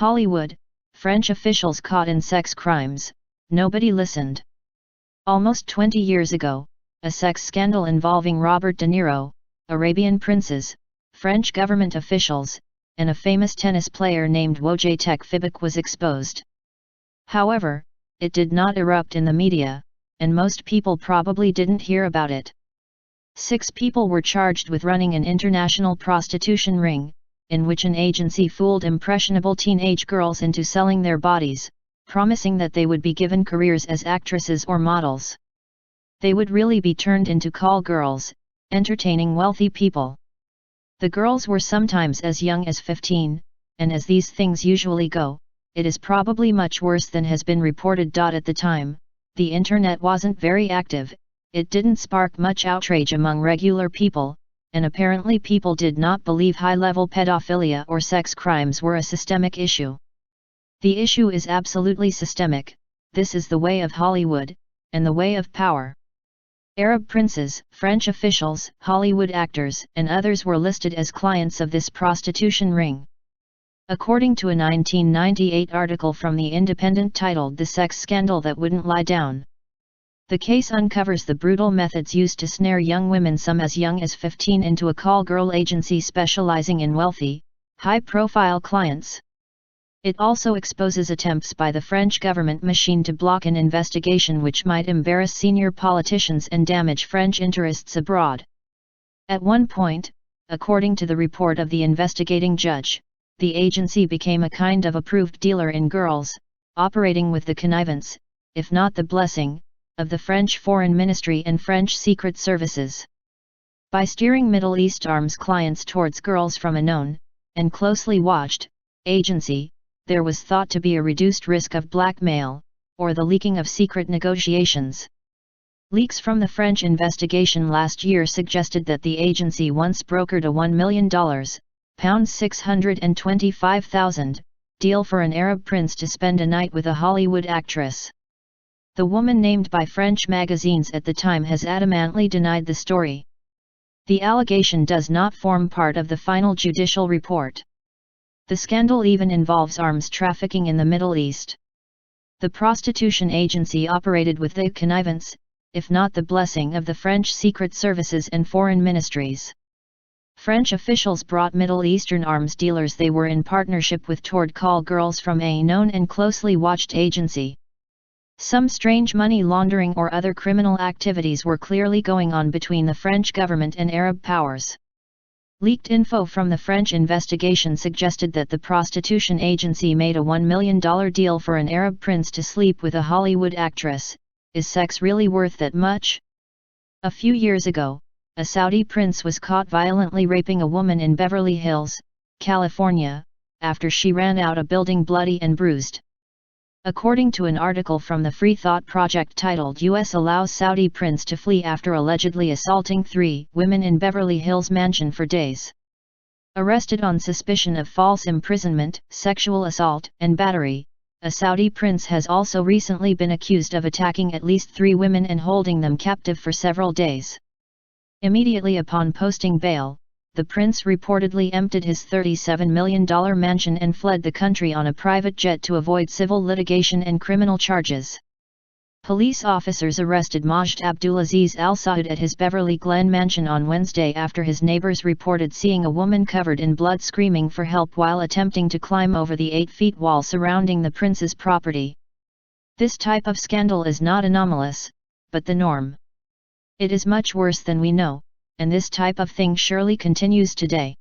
Hollywood, French officials caught in sex crimes, nobody listened. Almost 20 years ago, a sex scandal involving Robert De Niro, Arabian princes, French government officials, and a famous tennis player named Wojciech Fibek was exposed. However, it did not erupt in the media, and most people probably didn't hear about it. 6 people were charged with running an international prostitution ring, in which an agency fooled impressionable teenage girls into selling their bodies, promising that they would be given careers as actresses or models. They would really be turned into call girls, entertaining wealthy people. The girls were sometimes as young as 15, and as these things usually go, it is probably much worse than has been reported. At the time, the internet wasn't very active, it didn't spark much outrage among regular people, and apparently people did not believe high-level pedophilia or sex crimes were a systemic issue. The issue is absolutely systemic. This is the way of Hollywood, and the way of power. Arab princes, French officials, Hollywood actors, and others were listed as clients of this prostitution ring. According to a 1998 article from The Independent titled "The Sex Scandal That Wouldn't Lie Down," the case uncovers the brutal methods used to snare young women, some as young as 15, into a call girl agency specializing in wealthy, high-profile clients. It also exposes attempts by the French government machine to block an investigation which might embarrass senior politicians and damage French interests abroad. At one point, according to the report of the investigating judge, the agency became a kind of approved dealer in girls, operating with the connivance, if not the blessing, of the French Foreign Ministry and French Secret Services. By steering Middle East arms clients towards girls from a known, and closely watched, agency, there was thought to be a reduced risk of blackmail, or the leaking of secret negotiations. Leaks from the French investigation last year suggested that the agency once brokered a $1 million, £625,000, deal for an Arab prince to spend a night with a Hollywood actress. The woman named by French magazines at the time has adamantly denied the story. The allegation does not form part of the final judicial report. The scandal even involves arms trafficking in the Middle East. The prostitution agency operated with the connivance, if not the blessing, of the French Secret Services and foreign ministries. French officials brought Middle Eastern arms dealers they were in partnership with toward call girls from a known and closely watched agency. Some strange money laundering or other criminal activities were clearly going on between the French government and Arab powers. Leaked info from the French investigation suggested that the prostitution agency made a $1 million deal for an Arab prince to sleep with a Hollywood actress. Is sex really worth that much? A few years ago, a Saudi prince was caught violently raping a woman in Beverly Hills, California, after she ran out of building bloody and bruised. According to an article from the Free Thought Project titled "U.S. Allows Saudi Prince to Flee After Allegedly Assaulting 3 Women in Beverly Hills Mansion for Days." Arrested on suspicion of false imprisonment, sexual assault, and battery, a Saudi prince has also recently been accused of attacking at least 3 women and holding them captive for several days. Immediately upon posting bail, the prince reportedly emptied his $37 million mansion and fled the country on a private jet to avoid civil litigation and criminal charges. Police officers arrested Majd Abdulaziz Al Saud at his Beverly Glen mansion on Wednesday after his neighbors reported seeing a woman covered in blood screaming for help while attempting to climb over the 8-foot wall surrounding the prince's property. This type of scandal is not anomalous, but the norm. It is much worse than we know, and this type of thing surely continues today.